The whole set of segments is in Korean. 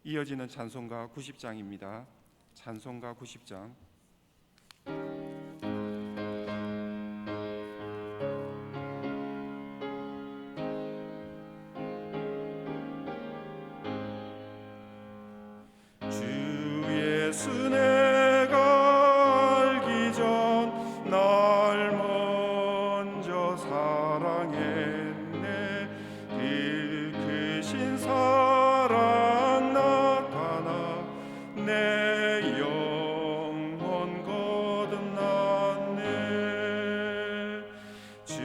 이어지는 찬송가 90장입니다. 찬송가 90장. 주 예수 내가 알기 전 날 먼저 사랑했네. 그 크신 사랑 나타나 내 영혼 거듭났네. 주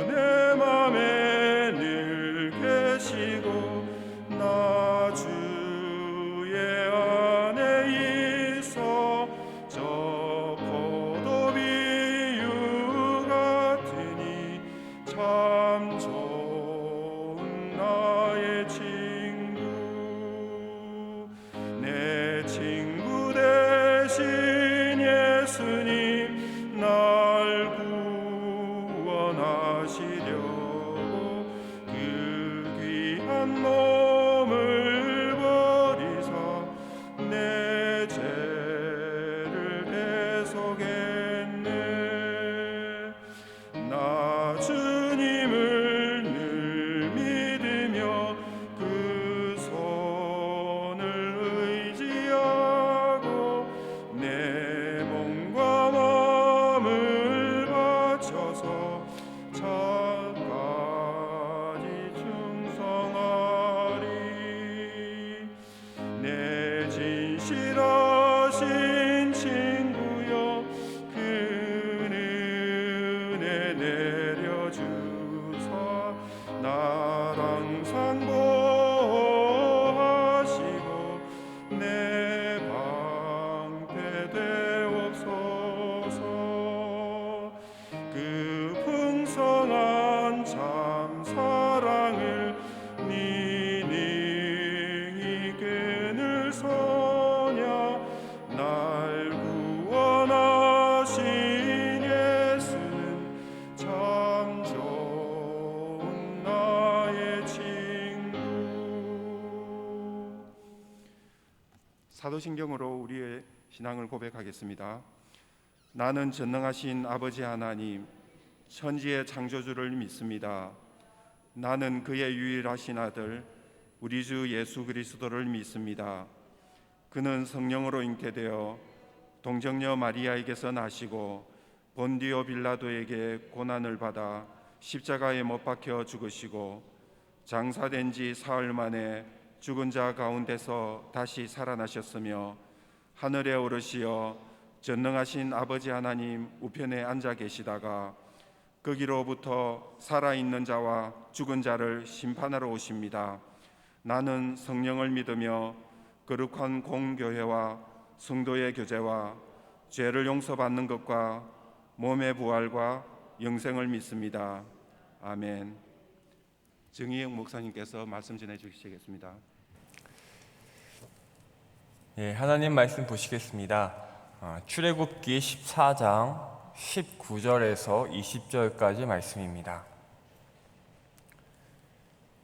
내 맘에 늘 계시고 나 주의 안에 있어 저 포도 비유 같으니 참 좋은 나의 친구. 내 친구 되신 예수님 날 구원하시려고 그 귀한 몸을 버리사 내 죄를 대속했네. 나 주님을 늘 믿으며 그 손을 의지하고 내 몸과 마음을 바쳐서 차까지 충성하리. 내 진실하신 친구여 그 은혜 내려주사 날 항상 보호하시고 내 방패 되옵소서. 그 풍성한 찬양 사도신경으로 우리의 신앙을 고백하겠습니다. 나는 전능하신 아버지 하나님, 천지의 창조주를 믿습니다. 나는 그의 유일하신 아들 우리 주 예수 그리스도를 믿습니다. 그는 성령으로 잉태되어 동정녀 마리아에게서 나시고 본디오 빌라도에게 고난을 받아 십자가에 못 박혀 죽으시고 장사된 지 사흘 만에 죽은 자 가운데서 다시 살아나셨으며 하늘에 오르시어 전능하신 아버지 하나님 우편에 앉아 계시다가 거기로부터 살아있는 자와 죽은 자를 심판하러 오십니다. 나는 성령을 믿으며 거룩한 공교회와 성도의 교제와 죄를 용서받는 것과 몸의 부활과 영생을 믿습니다. 아멘. 정의영 목사님께서 말씀 전해 주시겠습니다. 하나님 말씀 보시겠습니다. 출애굽기 14장 19절에서 20절까지 말씀입니다.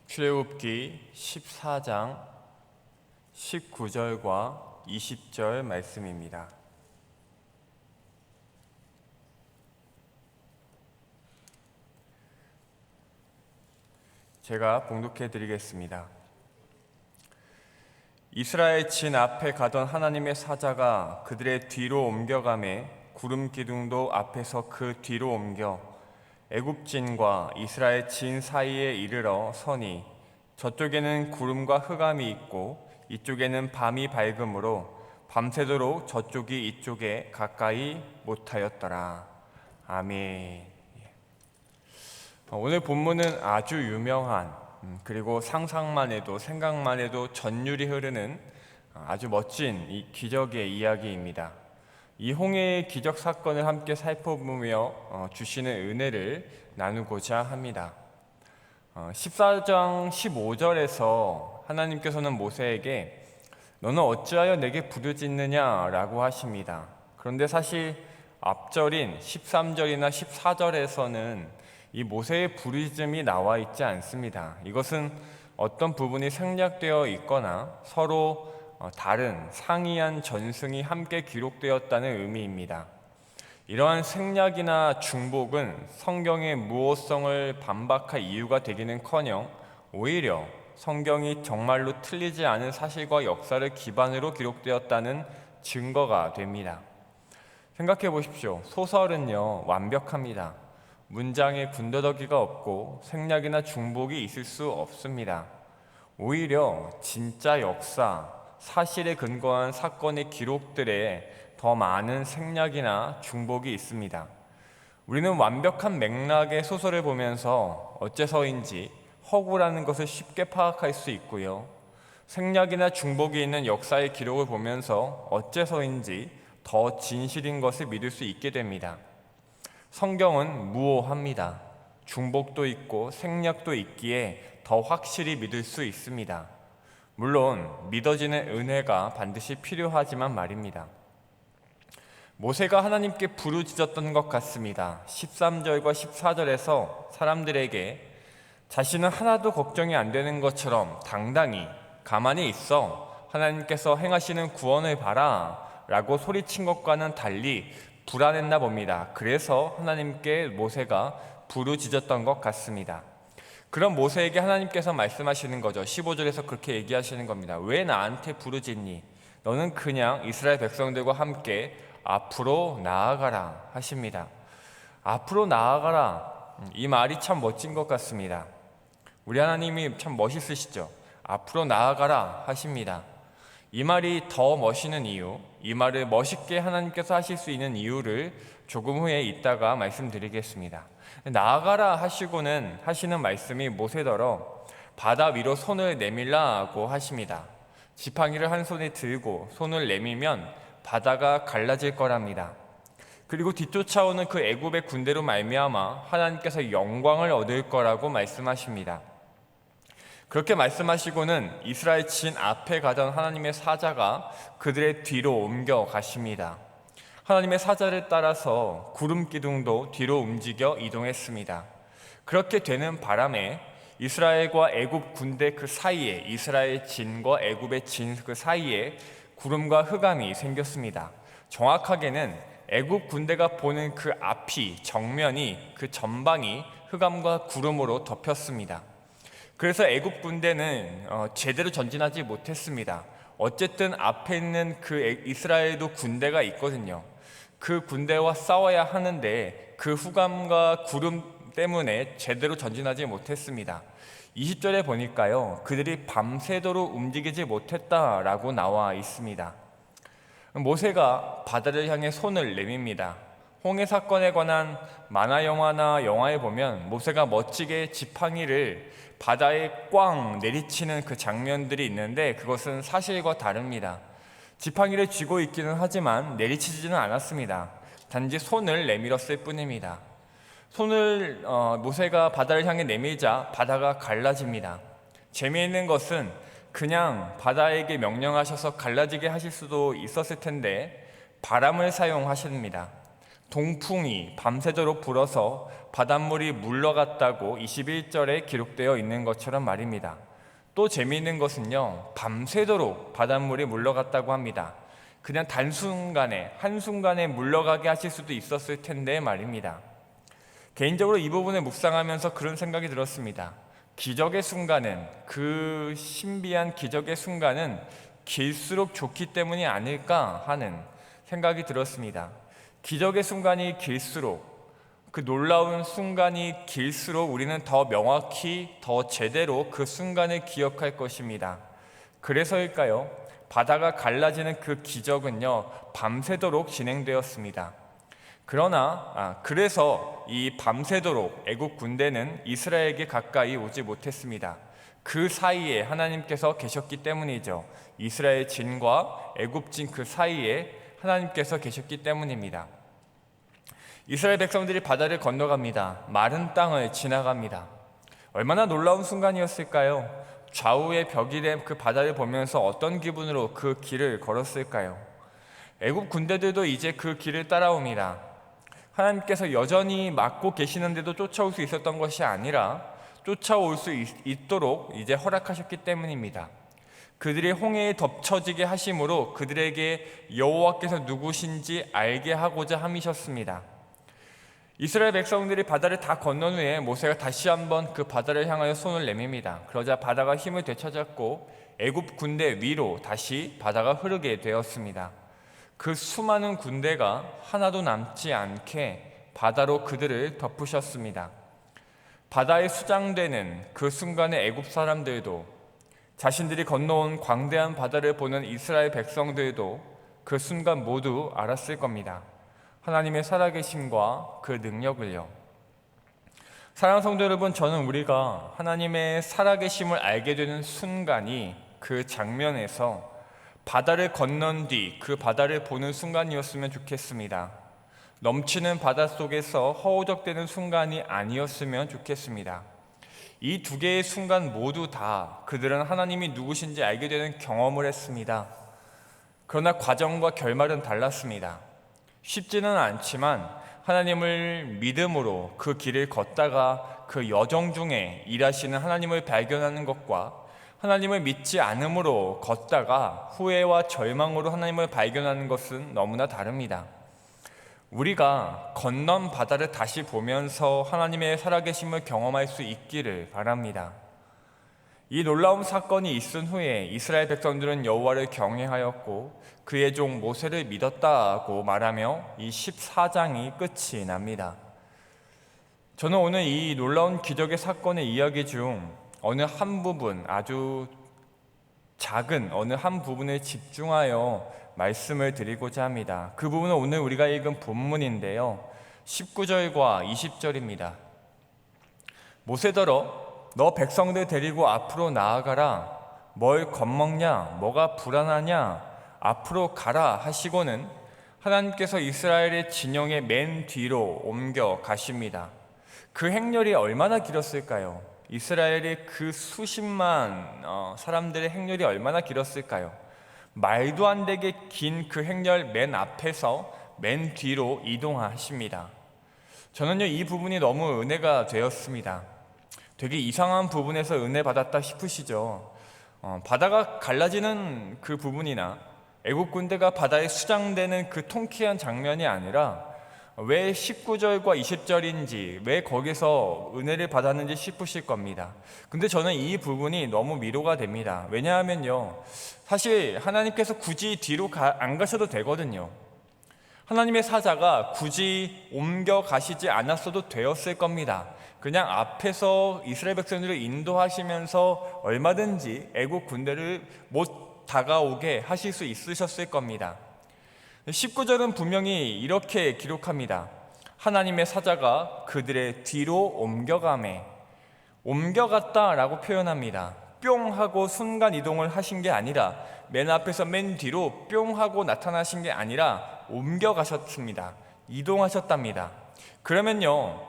출애굽기 14장 19절과 20절 말씀입니다. 제가 봉독해 드리겠습니다. 이스라엘 진 앞에 가던 하나님의 사자가 그들의 뒤로 옮겨가매 구름 기둥도 앞에서 그 뒤로 옮겨 애굽진과 이스라엘 진 사이에 이르러 서니 저쪽에는 구름과 흑암이 있고 이쪽에는 밤이 밝음으로 밤새도록 저쪽이 이쪽에 가까이 못하였더라. 아멘. 오늘 본문은 아주 유명한 그리고 상상만 해도 생각만 해도 전율이 흐르는 아주 멋진 이 기적의 이야기입니다. 이 홍해의 기적 사건을 함께 살펴보며 주시는 은혜를 나누고자 합니다. 14장 15절에서 하나님께서는 모세에게 너는 어찌하여 내게 부르짖느냐 라고 하십니다. 그런데 사실 앞절인 13절이나 14절에서는 이 모세의 부르짖음이 나와 있지 않습니다. 이것은 어떤 부분이 생략되어 있거나 서로 다른 상이한 전승이 함께 기록되었다는 의미입니다. 이러한 생략이나 중복은 성경의 무호성을 반박할 이유가 되기는커녕 오히려 성경이 정말로 틀리지 않은 사실과 역사를 기반으로 기록되었다는 증거가 됩니다. 생각해 보십시오. 소설은요, 완벽합니다. 문장에 군더더기가 없고 생략이나 중복이 있을 수 없습니다. 오히려 진짜 역사, 사실에 근거한 사건의 기록들에 더 많은 생략이나 중복이 있습니다. 우리는 완벽한 맥락의 소설을 보면서 어째서인지 허구라는 것을 쉽게 파악할 수 있고요. 생략이나 중복이 있는 역사의 기록을 보면서 어째서인지 더 진실인 것을 믿을 수 있게 됩니다. 성경은 무오합니다. 중복도 있고 생략도 있기에 더 확실히 믿을 수 있습니다. 물론 믿어지는 은혜가 반드시 필요하지만 말입니다. 모세가 하나님께 부르짖었던 것 같습니다. 13절과 14절에서 사람들에게 자신은 하나도 걱정이 안 되는 것처럼 당당히 가만히 있어 하나님께서 행하시는 구원을 봐라 라고 소리친 것과는 달리 불안했나 봅니다. 그래서 하나님께 모세가 부르짖었던 것 같습니다. 그럼 모세에게 하나님께서 말씀하시는 거죠. 15절에서 그렇게 얘기하시는 겁니다. 왜 나한테 부르짖니? 너는 그냥 이스라엘 백성들과 함께 앞으로 나아가라 하십니다. 앞으로 나아가라, 이 말이 참 멋진 것 같습니다. 우리 하나님이 참 멋있으시죠. 앞으로 나아가라 하십니다. 이 말이 더 멋있는 이유, 이 말을 멋있게 하나님께서 하실 수 있는 이유를 조금 후에 이따가 말씀드리겠습니다. 나아가라 하시고는 하시는 말씀이 모세더러 바다 위로 손을 내밀라고 하십니다. 지팡이를 한 손에 들고 손을 내밀면 바다가 갈라질 거랍니다. 그리고 뒤쫓아오는 그 애굽의 군대로 말미암아 하나님께서 영광을 얻을 거라고 말씀하십니다. 그렇게 말씀하시고는 이스라엘 진 앞에 가던 하나님의 사자가 그들의 뒤로 옮겨 가십니다. 하나님의 사자를 따라서 구름 기둥도 뒤로 움직여 이동했습니다. 그렇게 되는 바람에 이스라엘과 애굽 군대 그 사이에, 이스라엘 진과 애굽의 진 그 사이에 구름과 흑암이 생겼습니다. 정확하게는 애굽 군대가 보는 그 앞이, 정면이, 그 전방이 흑암과 구름으로 덮였습니다. 그래서 애굽 군대는 제대로 전진하지 못했습니다. 어쨌든 앞에 있는 그 이스라엘도 군대가 있거든요. 그 군대와 싸워야 하는데 그 흑암과 구름 때문에 제대로 전진하지 못했습니다. 20절에 보니까요, 그들이 밤새도록 움직이지 못했다라고 나와 있습니다. 모세가 바다를 향해 손을 내밉니다. 홍해 사건에 관한 만화 영화나 영화에 보면 모세가 멋지게 지팡이를 바다에 꽝 내리치는 그 장면들이 있는데 그것은 사실과 다릅니다. 지팡이를 쥐고 있기는 하지만 내리치지는 않았습니다. 단지 손을 내밀었을 뿐입니다. 모세가 바다를 향해 내밀자 바다가 갈라집니다. 재미있는 것은 그냥 바다에게 명령하셔서 갈라지게 하실 수도 있었을 텐데 바람을 사용하십니다. 동풍이 밤새도록 불어서 바닷물이 물러갔다고 21절에 기록되어 있는 것처럼 말입니다. 또 재미있는 것은요, 밤새도록 바닷물이 물러갔다고 합니다. 그냥 한순간에 물러가게 하실 수도 있었을 텐데 말입니다. 개인적으로 이 부분을 묵상하면서 그런 생각이 들었습니다. 그 신비한 기적의 순간은 길수록 좋기 때문이 아닐까 하는 생각이 들었습니다. 기적의 순간이 길수록, 그 놀라운 순간이 길수록 우리는 더 명확히, 더 제대로 그 순간을 기억할 것입니다. 그래서일까요? 바다가 갈라지는 그 기적은요, 밤새도록 진행되었습니다. 그래서 이 밤새도록 애국 군대는 이스라엘에게 가까이 오지 못했습니다. 그 사이에 하나님께서 계셨기 때문이죠. 이스라엘 진과 애굽 진 그 사이에 하나님께서 계셨기 때문입니다. 이스라엘 백성들이 바다를 건너갑니다. 마른 땅을 지나갑니다. 얼마나 놀라운 순간이었을까요? 좌우에 벽이 된 그 바다를 보면서 어떤 기분으로 그 길을 걸었을까요? 애굽 군대들도 이제 그 길을 따라옵니다. 하나님께서 여전히 막고 계시는데도 쫓아올 수 있었던 것이 아니라 쫓아올 수 있도록 이제 허락하셨기 때문입니다. 그들이 홍해에 덮쳐지게 하심으로 그들에게 여호와께서 누구신지 알게 하고자 함이셨습니다. 이스라엘 백성들이 바다를 다 건넌 후에 모세가 다시 한번 그 바다를 향하여 손을 내밉니다. 그러자 바다가 힘을 되찾았고 애굽 군대 위로 다시 바다가 흐르게 되었습니다. 그 수많은 군대가 하나도 남지 않게 바다로 그들을 덮으셨습니다. 바다에 수장되는 그 순간에 애굽 사람들도, 자신들이 건너온 광대한 바다를 보는 이스라엘 백성들도 그 순간 모두 알았을 겁니다. 하나님의 살아계심과 그 능력을요. 사랑하는 성도 여러분, 저는 우리가 하나님의 살아계심을 알게 되는 순간이 그 장면에서 바다를 건넌 뒤 그 바다를 보는 순간이었으면 좋겠습니다. 넘치는 바다 속에서 허우적대는 순간이 아니었으면 좋겠습니다. 이 두 개의 순간 모두 다 그들은 하나님이 누구신지 알게 되는 경험을 했습니다. 그러나 과정과 결말은 달랐습니다. 쉽지는 않지만 하나님을 믿음으로 그 길을 걷다가 그 여정 중에 일하시는 하나님을 발견하는 것과 하나님을 믿지 않음으로 걷다가 후회와 절망으로 하나님을 발견하는 것은 너무나 다릅니다. 우리가 건넌 바다를 다시 보면서 하나님의 살아계심을 경험할 수 있기를 바랍니다. 이 놀라운 사건이 있은 후에 이스라엘 백성들은 여호와를 경외하였고 그의 종 모세를 믿었다고 말하며 이 14장이 끝이 납니다. 저는 오늘 이 놀라운 기적의 사건의 이야기 중 어느 한 부분, 아주 작은 어느 한 부분에 집중하여 말씀을 드리고자 합니다. 그 부분은 오늘 우리가 읽은 본문인데요, 19절과 20절입니다. 모세더러 너 백성들 데리고 앞으로 나아가라. 뭘 겁먹냐? 뭐가 불안하냐? 앞으로 가라 하시고는 하나님께서 이스라엘의 진영의 맨 뒤로 옮겨 가십니다. 그 행렬이 얼마나 길었을까요? 이스라엘의 그 수십만 사람들의 행렬이 얼마나 길었을까요? 말도 안 되게 긴 그 행렬 맨 앞에서 맨 뒤로 이동하십니다. 저는요, 이 부분이 너무 은혜가 되었습니다. 되게 이상한 부분에서 은혜 받았다 싶으시죠? 바다가 갈라지는 그 부분이나 애국 군대가 바다에 수장되는 그 통쾌한 장면이 아니라 왜 19절과 20절인지, 왜 거기서 은혜를 받았는지 싶으실 겁니다. 근데 저는 이 부분이 너무 위로가 됩니다. 왜냐하면요, 사실 하나님께서 굳이 뒤로 안 가셔도 되거든요. 하나님의 사자가 굳이 옮겨 가시지 않았어도 되었을 겁니다. 그냥 앞에서 이스라엘 백성들을 인도하시면서 얼마든지 애국 군대를 못 다가오게 하실 수 있으셨을 겁니다. 19절은 분명히 이렇게 기록합니다. 하나님의 사자가 그들의 뒤로 옮겨가매, 옮겨갔다라고 표현합니다. 뿅 하고 순간 이동을 하신 게 아니라, 맨 앞에서 맨 뒤로 뿅 하고 나타나신 게 아니라 옮겨가셨습니다. 이동하셨답니다. 그러면요,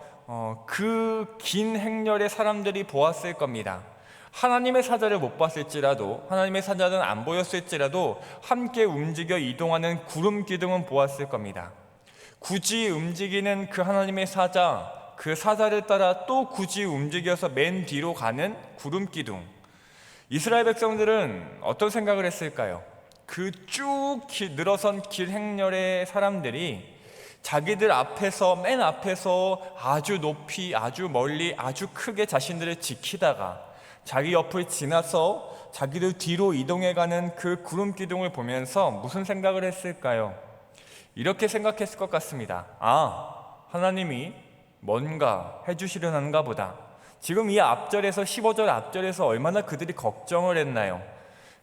그 긴 행렬의 사람들이 보았을 겁니다. 하나님의 사자를 못 봤을지라도, 하나님의 사자는 안 보였을지라도 함께 움직여 이동하는 구름 기둥은 보았을 겁니다. 굳이 움직이는 그 하나님의 사자, 그 사자를 따라 또 굳이 움직여서 맨 뒤로 가는 구름 기둥. 이스라엘 백성들은 어떤 생각을 했을까요? 그 쭉 늘어선 길 행렬의 사람들이 자기들 앞에서, 맨 앞에서 아주 높이, 아주 멀리, 아주 크게 자신들을 지키다가 자기 옆을 지나서 자기들 뒤로 이동해가는 그 구름 기둥을 보면서 무슨 생각을 했을까요? 이렇게 생각했을 것 같습니다. 하나님이 뭔가 해주시려는가 보다. 지금 이 앞절에서, 15절 앞절에서 얼마나 그들이 걱정을 했나요?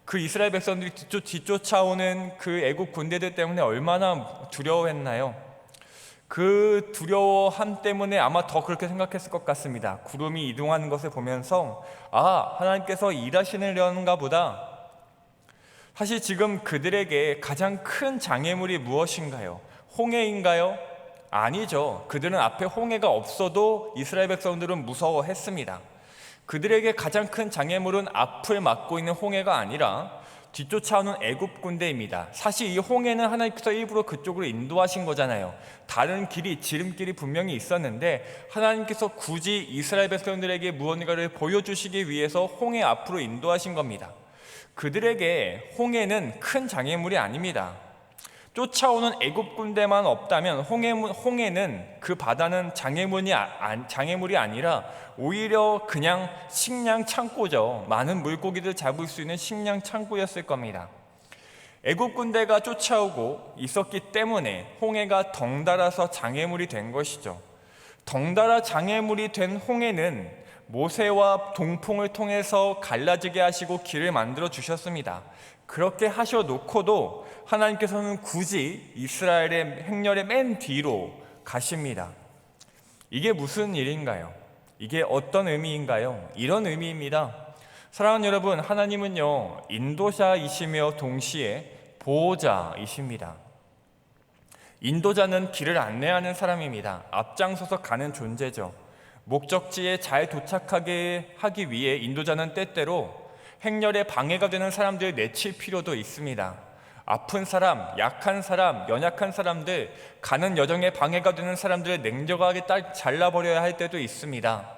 그 이스라엘 백성들이 뒤쫓아오는 그 애국 군대들 때문에 얼마나 두려워했나요? 그 두려워함 때문에 아마 더 그렇게 생각했을 것 같습니다. 구름이 이동하는 것을 보면서 하나님께서 일하시려는가 보다. 사실 지금 그들에게 가장 큰 장애물이 무엇인가요? 홍해인가요? 아니죠. 그들은 앞에 홍해가 없어도 이스라엘 백성들은 무서워했습니다. 그들에게 가장 큰 장애물은 앞을 막고 있는 홍해가 아니라 뒤쫓아오는 애굽 군대입니다. 사실 이 홍해는 하나님께서 일부러 그쪽으로 인도하신 거잖아요. 다른 길이, 지름길이 분명히 있었는데 하나님께서 굳이 이스라엘 백성들에게 무언가를 보여주시기 위해서 홍해 앞으로 인도하신 겁니다. 그들에게 홍해는 큰 장애물이 아닙니다. 쫓아오는 애굽 군대만 없다면 홍해는, 그 바다는 장애물이 아니라 오히려 그냥 식량 창고죠. 많은 물고기들 잡을 수 있는 식량 창고였을 겁니다. 애굽 군대가 쫓아오고 있었기 때문에 홍해가 덩달아서 장애물이 된 것이죠. 덩달아 장애물이 된 홍해는 모세와 동풍을 통해서 갈라지게 하시고 길을 만들어 주셨습니다. 그렇게 하셔놓고도 하나님께서는 굳이 이스라엘의 행렬의 맨 뒤로 가십니다. 이게 무슨 일인가요? 이게 어떤 의미인가요? 이런 의미입니다. 사랑하는 여러분, 하나님은요, 인도자이시며 동시에 보호자이십니다. 인도자는 길을 안내하는 사람입니다. 앞장서서 가는 존재죠. 목적지에 잘 도착하게 하기 위해 인도자는 때때로 행렬에 방해가 되는 사람들을 내칠 필요도 있습니다. 아픈 사람, 약한 사람, 연약한 사람들, 가는 여정에 방해가 되는 사람들을 냉정하게 잘라버려야 할 때도 있습니다.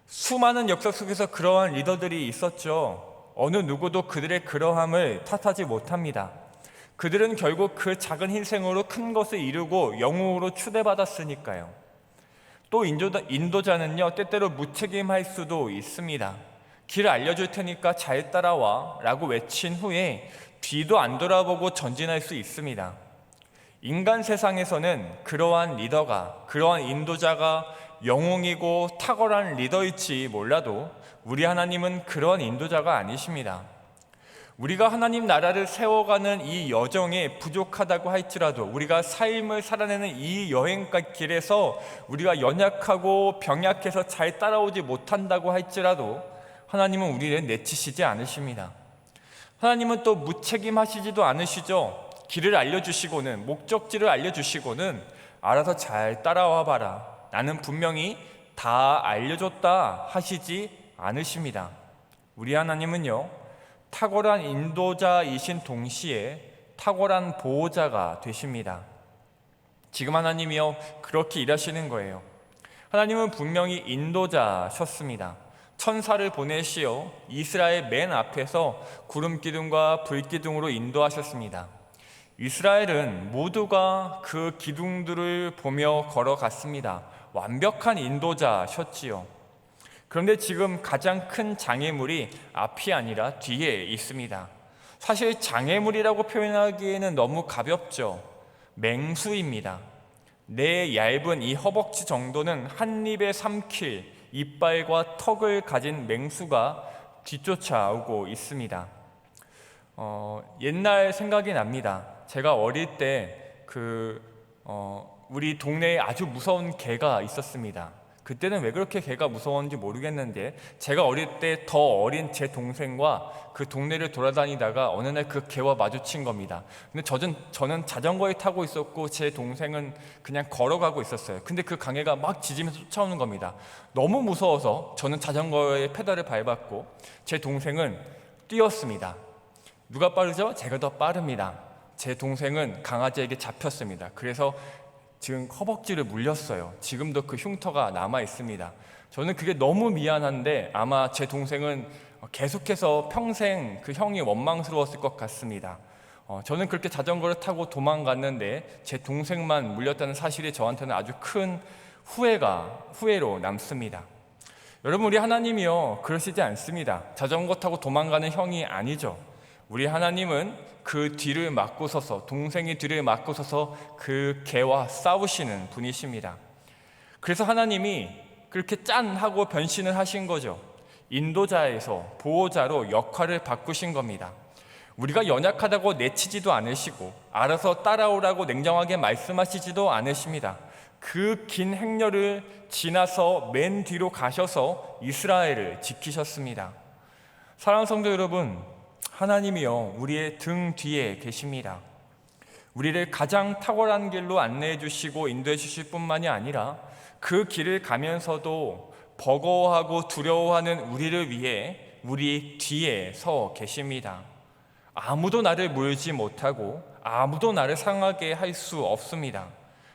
수많은 역사 속에서 그러한 리더들이 있었죠. 어느 누구도 그들의 그러함을 탓하지 못합니다. 그들은 결국 그 작은 희생으로 큰 것을 이루고 영웅으로 추대받았으니까요. 또 인도자는요, 때때로 무책임할 수도 있습니다. 길 알려줄 테니까 잘 따라와 라고 외친 후에 뒤도 안 돌아보고 전진할 수 있습니다. 인간 세상에서는 그러한 리더가, 그러한 인도자가 영웅이고 탁월한 리더일지 몰라도 우리 하나님은 그러한 인도자가 아니십니다. 우리가 하나님 나라를 세워가는 이 여정에 부족하다고 할지라도, 우리가 삶을 살아내는 이 여행길에서 우리가 연약하고 병약해서 잘 따라오지 못한다고 할지라도 하나님은 우리를 내치시지 않으십니다. 하나님은 또 무책임하시지도 않으시죠. 길을 알려주시고는, 목적지를 알려주시고는 알아서 잘 따라와 봐라, 나는 분명히 다 알려줬다 하시지 않으십니다. 우리 하나님은요, 탁월한 인도자이신 동시에 탁월한 보호자가 되십니다. 지금 하나님이요, 그렇게 일하시는 거예요. 하나님은 분명히 인도자셨습니다. 천사를 보내시어 이스라엘 맨 앞에서 구름 기둥과 불 기둥으로 인도하셨습니다. 이스라엘은 모두가 그 기둥들을 보며 걸어갔습니다. 완벽한 인도자셨지요. 그런데 지금 가장 큰 장애물이 앞이 아니라 뒤에 있습니다. 사실 장애물이라고 표현하기에는 너무 가볍죠. 맹수입니다. 내 얇은 이 허벅지 정도는 한 입에 삼킬 이빨과 턱을 가진 맹수가 뒤쫓아오고 있습니다. 옛날 생각이 납니다. 제가 어릴 때 우리 동네에 아주 무서운 개가 있었습니다. 그때는 왜 그렇게 개가 무서웠는지 모르겠는데 제가 어릴 때 더 어린 제 동생과 그 동네를 돌아다니다가 어느 날 그 개와 마주친 겁니다. 근데 저는 자전거에 타고 있었고 제 동생은 그냥 걸어가고 있었어요. 근데 그 강애가 막 짖으면서 쫓아오는 겁니다. 너무 무서워서 저는 자전거에 페달을 밟았고 제 동생은 뛰었습니다. 누가 빠르죠? 제가 더 빠릅니다. 제 동생은 강아지에게 잡혔습니다. 그래서 지금 허벅지를 물렸어요. 지금도 그 흉터가 남아 있습니다. 저는 그게 너무 미안한데 아마 제 동생은 계속해서 평생 그 형이 원망스러웠을 것 같습니다. 저는 그렇게 자전거를 타고 도망갔는데 제 동생만 물렸다는 사실이 저한테는 아주 큰 후회로 남습니다. 여러분, 우리 하나님이요 그러시지 않습니다. 자전거 타고 도망가는 형이 아니죠. 우리 하나님은 그 뒤를 막고 서서, 동생이 뒤를 막고 서서 그 개와 싸우시는 분이십니다. 그래서 하나님이 그렇게 짠 하고 변신을 하신 거죠. 인도자에서 보호자로 역할을 바꾸신 겁니다. 우리가 연약하다고 내치지도 않으시고 알아서 따라오라고 냉정하게 말씀하시지도 않으십니다. 그 긴 행렬을 지나서 맨 뒤로 가셔서 이스라엘을 지키셨습니다. 사랑하는 성도 여러분, 하나님이요 우리의 등 뒤에 계십니다. 우리를 가장 탁월한 길로 안내해 주시고 인도해 주실 뿐만이 아니라 그 길을 가면서도 버거워하고 두려워하는 우리를 위해 우리 뒤에 서 계십니다. 아무도 나를 물지 못하고 아무도 나를 상하게 할 수 없습니다.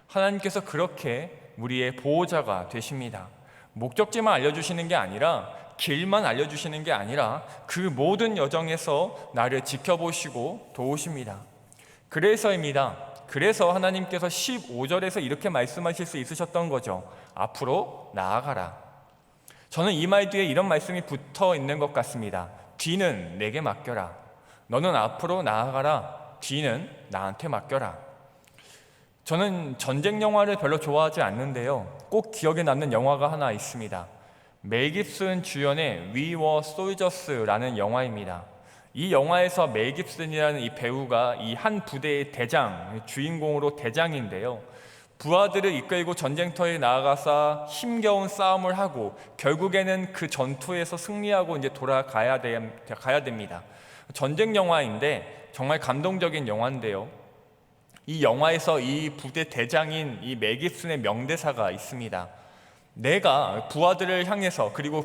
하나님께서 그렇게 우리의 보호자가 되십니다. 목적지만 알려주시는 게 아니라, 길만 알려주시는 게 아니라 그 모든 여정에서 나를 지켜보시고 도우십니다. 그래서입니다. 그래서 하나님께서 15절에서 이렇게 말씀하실 수 있으셨던 거죠. 앞으로 나아가라. 저는 이 말 뒤에 이런 말씀이 붙어 있는 것 같습니다. 뒤는 내게 맡겨라. 너는 앞으로 나아가라. 뒤는 나한테 맡겨라. 저는 전쟁 영화를 별로 좋아하지 않는데요, 꼭 기억에 남는 영화가 하나 있습니다. 멜 깁슨 주연의 We Were Soldiers라는 영화입니다. 이 영화에서 멜 깁슨이라는 이 배우가 이 한 부대의 대장, 주인공으로 대장인데요, 부하들을 이끌고 전쟁터에 나아가서 힘겨운 싸움을 하고 결국에는 그 전투에서 승리하고 이제 가야 됩니다. 전쟁 영화인데 정말 감동적인 영화인데요, 이 영화에서 이 부대 대장인 이 멜 깁슨의 명대사가 있습니다. 내가 부하들을 향해서, 그리고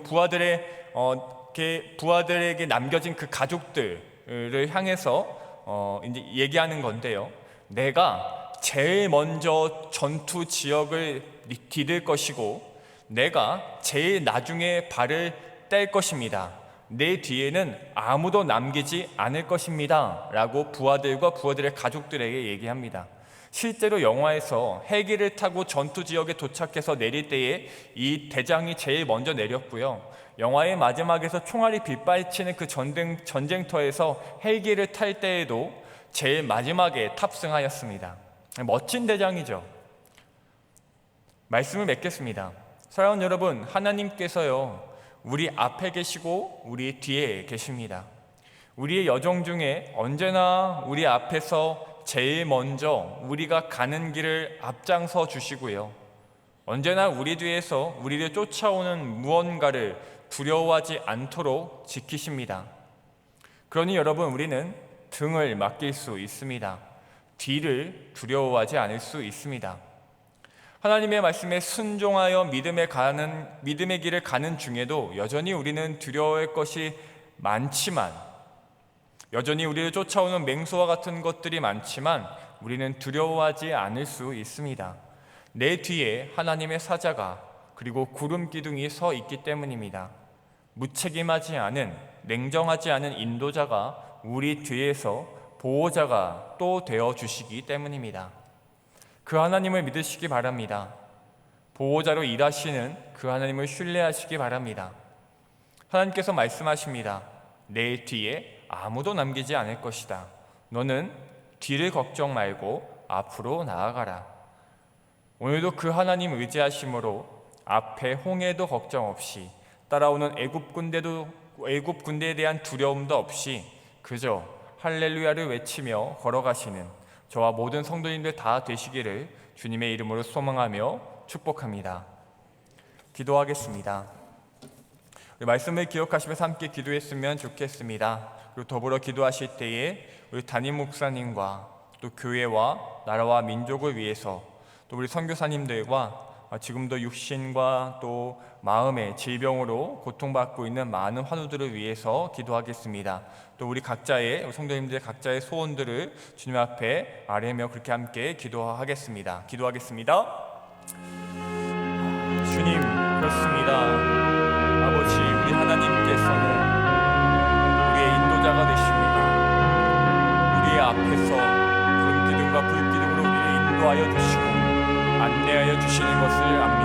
부하들에게 남겨진 그 가족들을 향해서 이제 얘기하는 건데요, 내가 제일 먼저 전투 지역을 디딜 것이고 내가 제일 나중에 발을 뗄 것입니다. 내 뒤에는 아무도 남기지 않을 것입니다 라고 부하들과 부하들의 가족들에게 얘기합니다. 실제로 영화에서 헬기를 타고 전투 지역에 도착해서 내릴 때에 이 대장이 제일 먼저 내렸고요, 영화의 마지막에서 총알이 빗발치는 그 전쟁터에서 헬기를 탈 때에도 제일 마지막에 탑승하였습니다. 멋진 대장이죠. 말씀을 맺겠습니다. 사랑하는 여러분, 하나님께서요 우리 앞에 계시고 우리 뒤에 계십니다. 우리의 여정 중에 언제나 우리 앞에서 제일 먼저 우리가 가는 길을 앞장서 주시고요, 언제나 우리 뒤에서 우리를 쫓아오는 무언가를 두려워하지 않도록 지키십니다. 그러니 여러분, 우리는 등을 맡길 수 있습니다. 뒤를 두려워하지 않을 수 있습니다. 하나님의 말씀에 순종하여 믿음의 길을 가는 중에도 여전히 우리는 두려워할 것이 많지만, 여전히 우리를 쫓아오는 맹수와 같은 것들이 많지만 우리는 두려워하지 않을 수 있습니다. 내 뒤에 하나님의 사자가 그리고 구름 기둥이 서 있기 때문입니다. 무책임하지 않은, 냉정하지 않은 인도자가 우리 뒤에서 보호자가 또 되어 주시기 때문입니다. 그 하나님을 믿으시기 바랍니다. 보호자로 일하시는 그 하나님을 신뢰하시기 바랍니다. 하나님께서 말씀하십니다. 내 뒤에 아무도 남기지 않을 것이다. 너는 뒤를 걱정 말고 앞으로 나아가라. 오늘도 그 하나님 의지하심으로 앞에 홍해도 걱정 없이, 따라오는 애굽 군대에 대한 두려움도 없이 그저 할렐루야를 외치며 걸어가시는 저와 모든 성도님들 다 되시기를 주님의 이름으로 소망하며 축복합니다. 기도하겠습니다. 우리 말씀을 기억하시면서 함께 기도했으면 좋겠습니다. 그리고 더불어 기도하실 때에 우리 담임 목사님과 또 교회와 나라와 민족을 위해서, 또 우리 선교사님들과 지금도 육신과 또 마음의 질병으로 고통받고 있는 많은 환우들을 위해서 기도하겠습니다. 또 우리 성도님들 각자의 소원들을 주님 앞에 아뢰며 그렇게 함께 기도하겠습니다. 주님, 그렇습니다. 아버지, 우리 하나님께서는 우리의 인도자가 되십니다. 우리의 앞에서 구름 기둥과 불 기둥으로 우리를 인도하여 주시고 안내하여 주시는 것을 압니다.